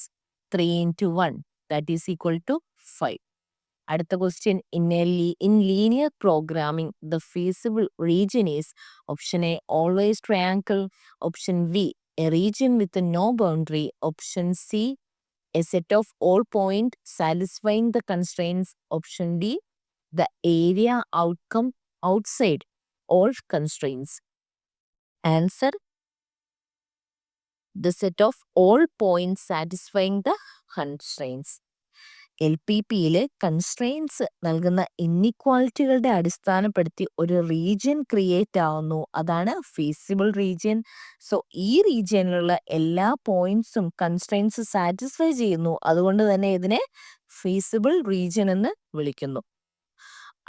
3 into 1 that is equal to 5. അടുത്ത question, in linear programming the feasible region is option A always triangle, option B a region with no boundary, option C a set of all points satisfying the constraints, option D the area outcome outside all constraints. Answer the set of all points satisfying the constraints. LPPയിൽ constraints നൽകുന്ന ഇന്നിക്വാളിറ്റികളുടെ അടിസ്ഥാനപ്പെടുത്തി ഒരു region create ആവുന്നു. അതാണ് feasible region. So ഈ റീജിയനിലുള്ള എല്ലാ പോയിന്റ്സും constraints satisfy ചെയ്യുന്നു. അതുകൊണ്ട് തന്നെ ഇതിനെ ഫീസിബിൾ റീജിയൻ എന്ന് വിളിക്കുന്നു.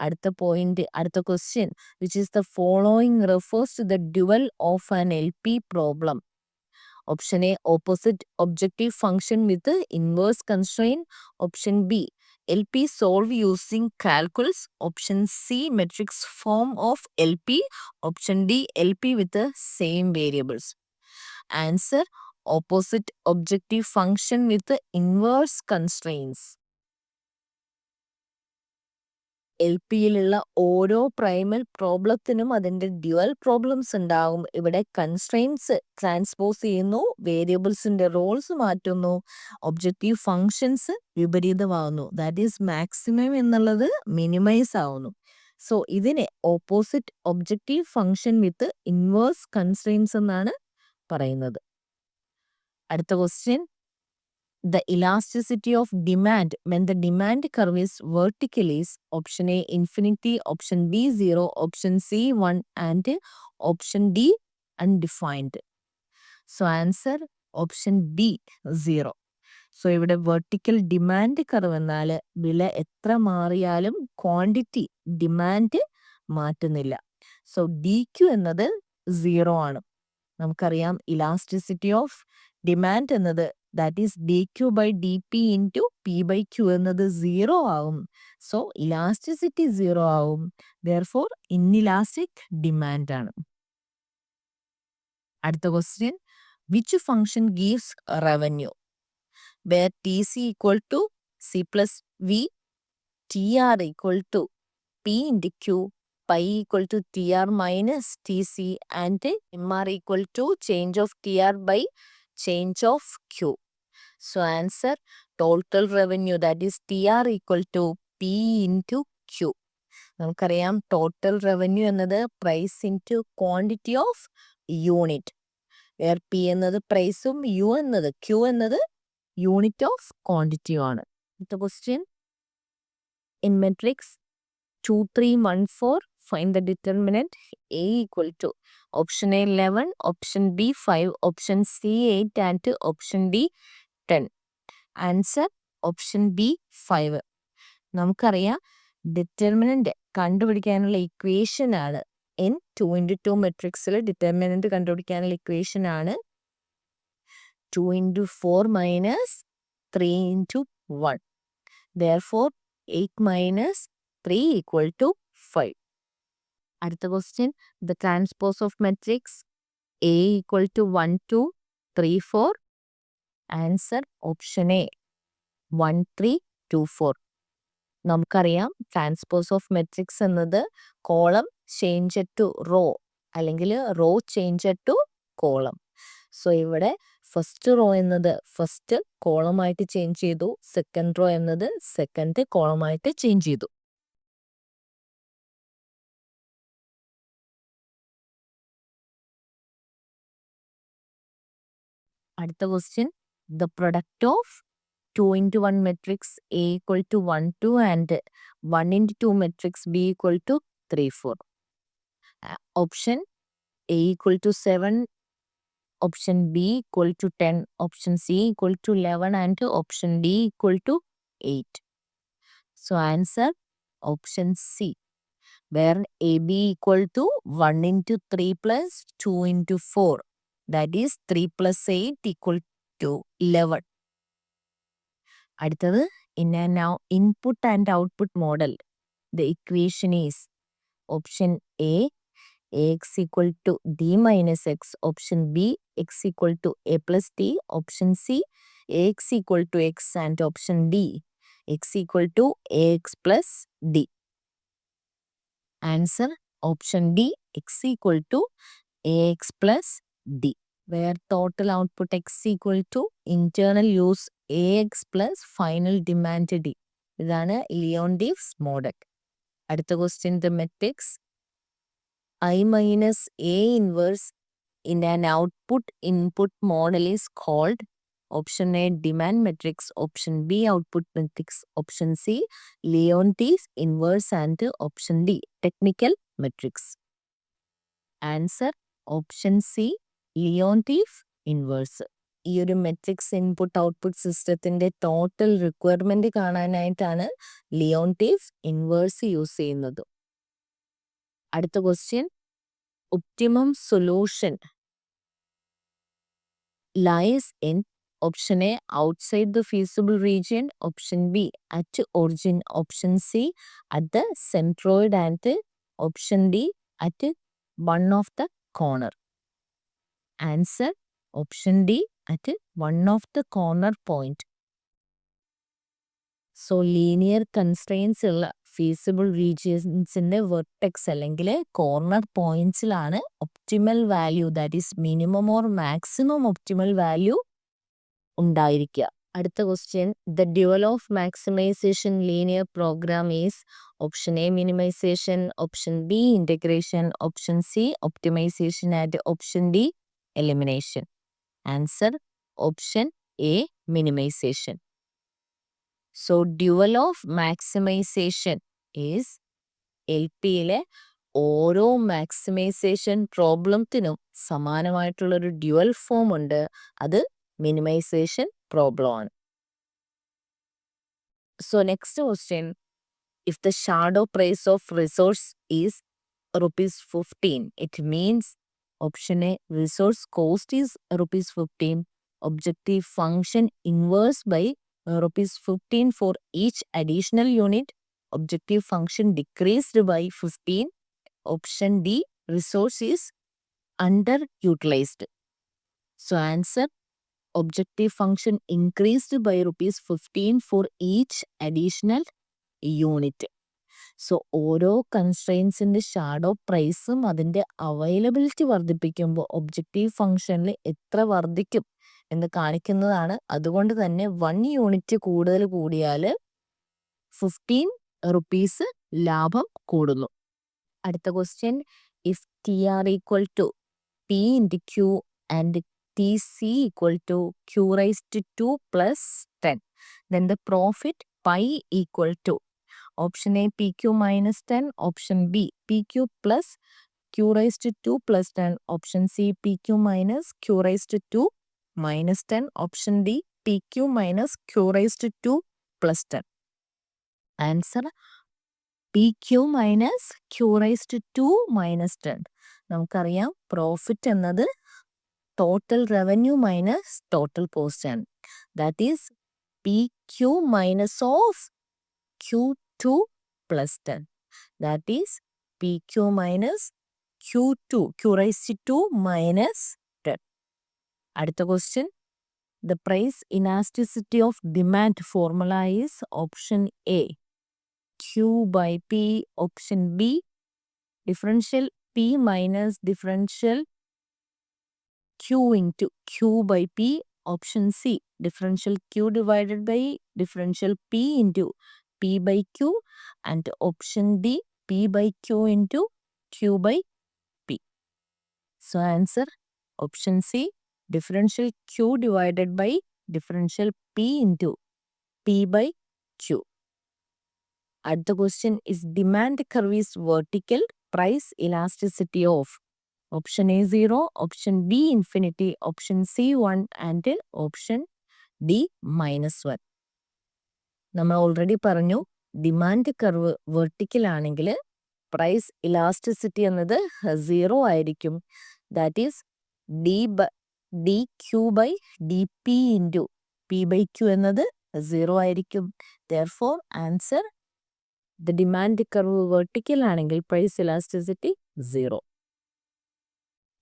അടുത്ത question, which is the following refers to the dual of an LP problem. Option A opposite objective function with inverse constraint, option B LP solve using calculus, option C matrix form of LP, option D LP with the same variables. Answer opposite objective function with the inverse constraints. LPയിലുള്ള ഓരോ Primal പ്രോബ്ലത്തിനും അതിൻ്റെ dual problems ഉണ്ടാകും. ഇവിടെ constraints transpose ചെയ്യുന്നു, വേരിയബിൾസിന്റെ roles മാറ്റുന്നു, objective functions വിപരീതമാകുന്നു. That is maximum എന്നുള്ളത് minimize ആവുന്നു. സോ ഇതിനെ opposite objective function with inverse constraints എന്നാണ് പറയുന്നത്. അടുത്ത question, the elasticity of demand when the demand curve is vertical is option A infinity, option B 0, option C 1 and option D undefined. So answer option B 0. So ഇവിടെ vertical demand curve എന്നാൽ വില എത്ര മാറിയാലും quantity demand മാറ്റുന്നില്ല. So DQ എന്നത് 0 ആണ്. നമുക്കറിയാം elasticity of demand എന്നത് that is dq by dp into p by q എന്നത് 0 ആവും. സോ ഇലാസ്റ്റിസിറ്റി 0 ആവും. therefore ഇൻഇലാസ്റ്റിക് ഡിമാൻഡ് ആണ്. അടുത്ത question, which function gives revenue where TC equal to C plus V, TR equal to P into Q, pi equal to TR minus TC and MR equal to change of TR by change of Q. So answer total revenue, that is TR equal to P into Q. നമുക്കറിയാം total revenue എന്നത് price into quantity of unit, where P എന്നത് പ്രൈസും Q എന്നത് unit of ക്വാണ്ടിറ്റിയും ആണ്. അടുത്ത question, in matrix 2 3 1 4 Find the determinant. A equal to option A 11, option B 5, option C 8 and option D 10. Answer option B 5. നമുക്കറിയാം determinant കണ്ടുപിടിക്കാനുള്ള equation ആണ് in 2x2 മെട്രിക്സിൽ determinant കണ്ടുപിടിക്കാനുള്ള equation ആണ് 2 into 4 minus 3 into 1. Therefore 8 minus 3 equal to 5. അടുത്ത question the transpose of matrix A equal to 1 2 3 4. Answer option A 1 3 2 4. നമുക്കറിയാം transpose of matrix എന്നത് column change to row അല്ലെങ്കിൽ row change to column. So ഇവിടെ first row എന്നത് first കോളമായിട്ട് change ചെയ്തു, second row എന്നത് second കോളമായിട്ട് ചേഞ്ച് ചെയ്തു. അടുത്ത question the product of 2 into 1 matrix A equal to 1 2 and 1 into 2 matrix B equal to 3 4. Option A equal to 7, option B equal to 10, option C equal to 11 and option D equal to 8. So answer option C, where AB equal to 1 into 3 plus 2 into 4. That is 3 plus 8 equal to 11. അടുത്തത് in a now input and output model, the equation is option A ax equal to d minus x, option B x equal to a plus d, option C ax equal to x and option D x equal to ax plus d. Answer option D x equal to ax plus d, where total output x equal to internal use ax plus final demand d. ഇതാണ് ലിയോൺഡീവ്സ് model. അടുത്ത question the matrix I minus A inverse in an output input model is called option A demand matrix, option B output matrix, option C Leontief's inverse and option D technical matrix. Answer option C Leontief inverse. ഈ ഒരു matrix input output സിസ്റ്റത്തിന്റെ total requirement കാണാനായിട്ടാണ് ലിയോൺടീഫ് inverse use ചെയ്യുന്നത്. അടുത്ത question optimum solution lies in option A outside the feasible region, option B at origin, option C at the centroid and option D at one of the corner. Answer option D at one of the corner point. So linear constraints ഉള്ള feasible റീജിയൻസിന്റെ vertex അല്ലെങ്കിൽ corner പോയിന്റ്സിലാണ് optimal value, that is minimum or maximum optimal value ഉണ്ടായിരിക്കുക. അടുത്ത question the dual of maximization linear program is option A minimization, option B integration, option C optimization and option D elimination. Answer option A minimization. So dual of maximization is L പിയിലെ ഓരോ maximization പ്രോബ്ലത്തിനും സമാനമായിട്ടുള്ളൊരു dual form ഉണ്ട്, അത് minimization problem ആണ്. So next question if the shadow price of resource is ₹15, it means option A resource cost is ₹15, objective function inverse by ₹15 for each additional unit, objective function decreased by 15, option D resource is underutilized. So answer objective function increased by ₹15 for each additional unit. So ഓരോ കൺസ്ട്രെയിൻസിന്റെ shadow പ്രൈസും അതിന്റെ availability വർദ്ധിപ്പിക്കുമ്പോൾ objective ഫംഗ്ഷനിൽ എത്ര വർദ്ധിക്കും എന്ന് കാണിക്കുന്നതാണ്. അതുകൊണ്ട് തന്നെ 1 യൂണിറ്റ് കൂടുതൽ കൂടിയാൽ ₹15 ലാഭം കൂടുന്നു. അടുത്ത question if TR equal to P into Q and TC equal to Q raised to 2 plus 10, then the profit pi equal to Option A, PQ minus 10. Option B, PQ plus Q raised to 2 plus 10. Option C, PQ minus Q raised to 2 minus 10. Option D, PQ minus Q raised to 2 plus 10. Answer, PQ minus Q raised to 2 minus 10. നമുക്കറിയാം profit എന്നത് total revenue minus total cost ആണ്. That is PQ minus of Q2 plus 10. That is PQ minus Q2, Q raised to 2 minus 10. അടുത്ത question. The price elasticity of demand formula is option A, Q by P. Option B, differential P minus differential Q into Q by P. Option C, differential Q divided by differential P into P by Q. And option D, P by Q into Q by P. So answer, option C, differential Q divided by differential P into P by Q. At the question is demand curve is vertical, price elasticity of option A 0, option B infinity, option C 1 and option D minus 1. നമ്മൾ already പറഞ്ഞു demand curve vertical ആണെങ്കിൽ price elasticity എന്നത് 0 ആയിരിക്കും. That is D Q by D P into P by Q എന്നത് 0 ആയിരിക്കും. Therefore answer, the demand curve vertical ആണെങ്കിൽ price elasticity 0.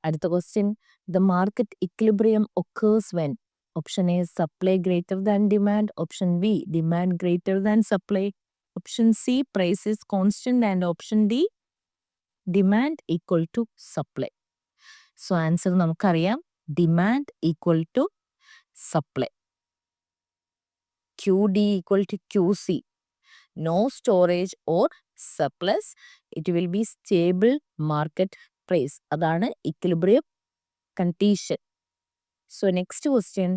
അടുത്ത question, the market equilibrium occurs when option A, supply greater than demand. Option B, demand greater than supply. Option C, price is constant. And option D, demand equal to supply. So answer നമുക്കറിയാം demand equal to supply. QD equal to QC. No storage or surplus. It will be stable market price. അതാണ് equilibrium condition. So next question,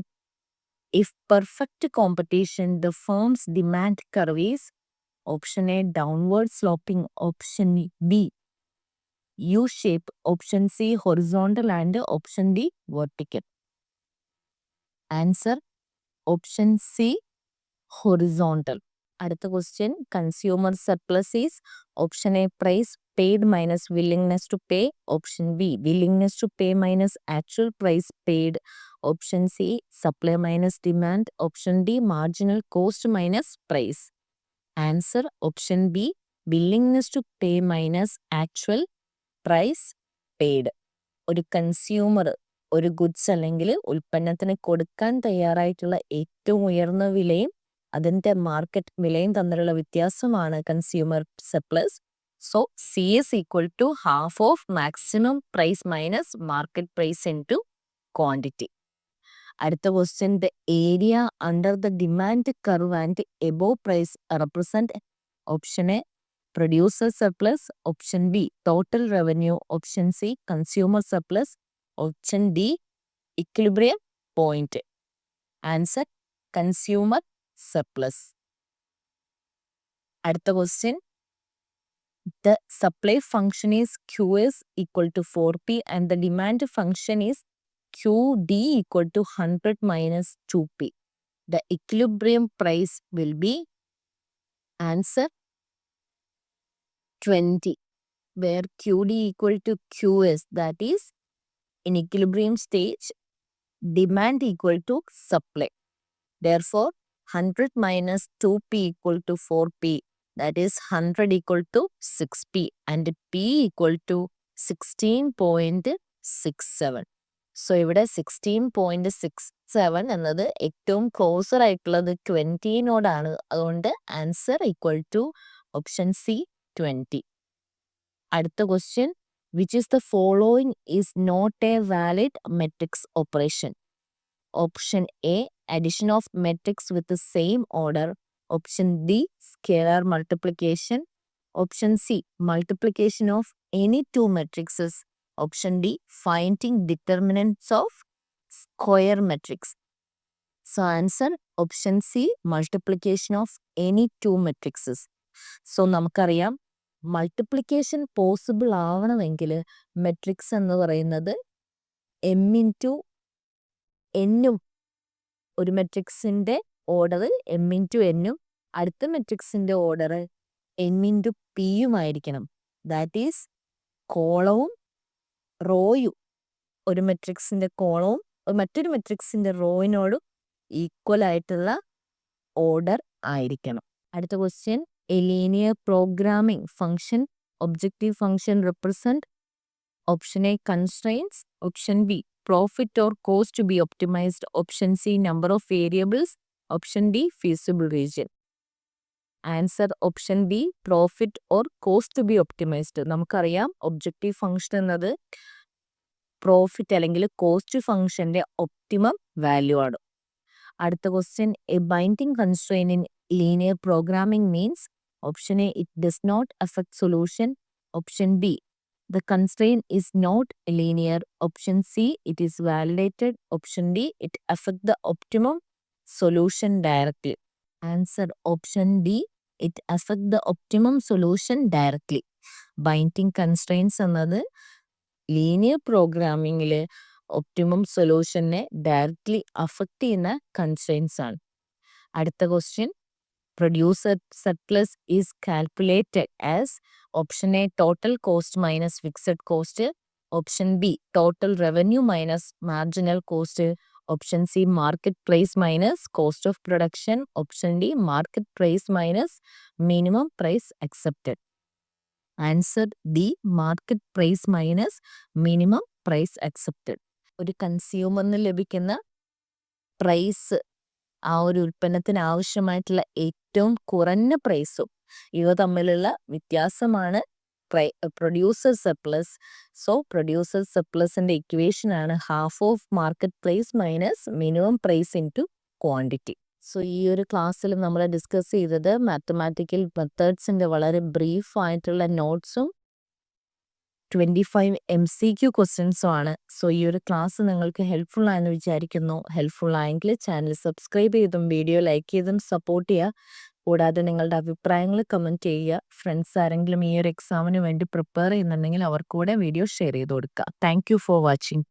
if perfect competition, the firm's demand curve is option A, downward sloping. Option B, U shape. Option C, horizontal. And option D, vertical. Answer, option C, horizontal. അടുത്ത question, consumer surplus is option A, price paid minus willingness to pay. Option B, willingness to pay minus actual price paid. Option C, supply minus demand. Option D, marginal cost minus price. Answer, option B, willingness to pay minus actual price paid. ഒരു consumer ഒരു goods അല്ലെങ്കിൽ ഉൽപ്പന്നത്തിന് കൊടുക്കാൻ തയ്യാറായിട്ടുള്ള ഏറ്റവും ഉയർന്ന വിലയും അതിൻ്റെ market വിലയും തമ്മിലുള്ള വ്യത്യാസമാണ് consumer surplus. So C is equal to half of maximum price minus market price into quantity. അടുത്ത question, the area under the demand curve and above price represent. Option A, producer surplus. Option B, total revenue. Option C, consumer surplus. Option D, equilibrium point. Answer, consumer surplus. അടുത്ത question, the supply function is QS equal to 4P and the demand function is QD equal to 100 minus 2P. The equilibrium price will be answer 20, where QD equal to QS, that is in equilibrium stage demand equal to supply. Therefore 100 minus 2P equal to 4P, that is 100 equal to 6P and P equal to 16.67. So ഇവിടെ 16.67 എന്നത് ഏറ്റവും closer ആയിട്ടുള്ളത് 20നോടാണ്. അതുകൊണ്ട് answer equal to option C 20. അടുത്ത question, which is the following is not a valid matrix operation. Option A, addition of metrics with the same order. Option D, scalar multiplication. Option C, multiplication of any two matrices. Option D, finding determinants of square matrix. So answer, option C, multiplication of any two matrices. So നമുക്കറിയാം multiplication possible ആവണമെങ്കിൽ matrix എന്ന് പറയുന്നത് M into എന്നും ഒരു മെട്രിക്സിൻ്റെ order M into എന്നും അടുത്ത മെട്രിക്സിൻ്റെ order N into പിയുമായിരിക്കണം. ദാറ്റ് ഈസ് കോളവും റോയും ഒരു മെട്രിക്സിൻ്റെ കോളവും മറ്റൊരു മെട്രിക്സിൻ്റെ റോയിനോടും ഈക്വൽ ആയിട്ടുള്ള ഓർഡർ ആയിരിക്കണം. അടുത്ത question, A linear programming function objective function represent option A constraints, option B profit or cost to be optimized, option C number of variables, option D feasible region. Answer option B profit or cost to be optimized. നമുക്കറിയാം objective function എന്നത് profit അല്ലെങ്കിൽ cost ഫംഗ്ഷന്റെ optimum value ആണ്. അടുത്ത question, a binding constraint in linear programming means, option A it does not affect solution, option B the constraint is not linear, option C it is validated, option D it affects the optimum solution directly. Answer option D it affects the optimum solution directly. Binding constraints എന്നത് linear പ്രോഗ്രാമിങ്ങിൽ optimum സൊല്യൂഷനെ directly affect ചെയ്യുന്ന constraints ആണ്. അടുത്ത question, producer surplus is calculated as option A total cost minus fixed cost, option B total revenue minus marginal cost, option C market price minus cost of production, option D market price minus minimum price accepted. Answer D market price minus minimum price accepted. ഒരു കൺസ്യൂമറിന് ലഭിക്കുന്ന price ആ ഒരു ഉൽപ്പന്നത്തിന് ആവശ്യമായിട്ടുള്ള ഏറ്റവും കുറഞ്ഞ പ്രൈസും ഇവ തമ്മിലുള്ള വ്യത്യാസമാണ് പ്രൊഡ്യൂസർ സർപ്ലസ്. സോ പ്രൊഡ്യൂസർ സർപ്ലസിൻ്റെ ഇക്വേഷനാണ് half of market price minus minimum price into quantity. So ഈ ഒരു ക്ലാസ്സിൽ നമ്മൾ ഡിസ്കസ് ചെയ്തത് മാത്തമാറ്റിക്കൽ മെത്തേഡ്സിൻ്റെ വളരെ ബ്രീഫ് ആയിട്ടുള്ള നോട്ട്സും 25 MCQ ക്വസ്റ്റ്യൻസും ആണ്. സോ ഈ ഒരു ക്ലാസ് നിങ്ങൾക്ക് ഹെൽപ്ഫുൾ ആയെന്ന് വിചാരിക്കുന്നു. ഹെൽപ്ഫുൾ ആയെങ്കിൽ ചാനൽ സബ്സ്ക്രൈബ് ചെയ്തും വീഡിയോ ലൈക്ക് ചെയ്തും സപ്പോർട്ട് ചെയ്യുക. കൂടാതെ നിങ്ങളുടെ അഭിപ്രായങ്ങൾ കമൻറ്റ് ചെയ്യുക. ഫ്രണ്ട്സ് ആരെങ്കിലും ഈ ഒരു എക്സാമിന് വേണ്ടി പ്രിപ്പയർ ചെയ്യുന്നുണ്ടെങ്കിൽ അവർക്കൂടെ വീഡിയോ ഷെയർ ചെയ്ത് കൊടുക്കുക. Thank you for watching.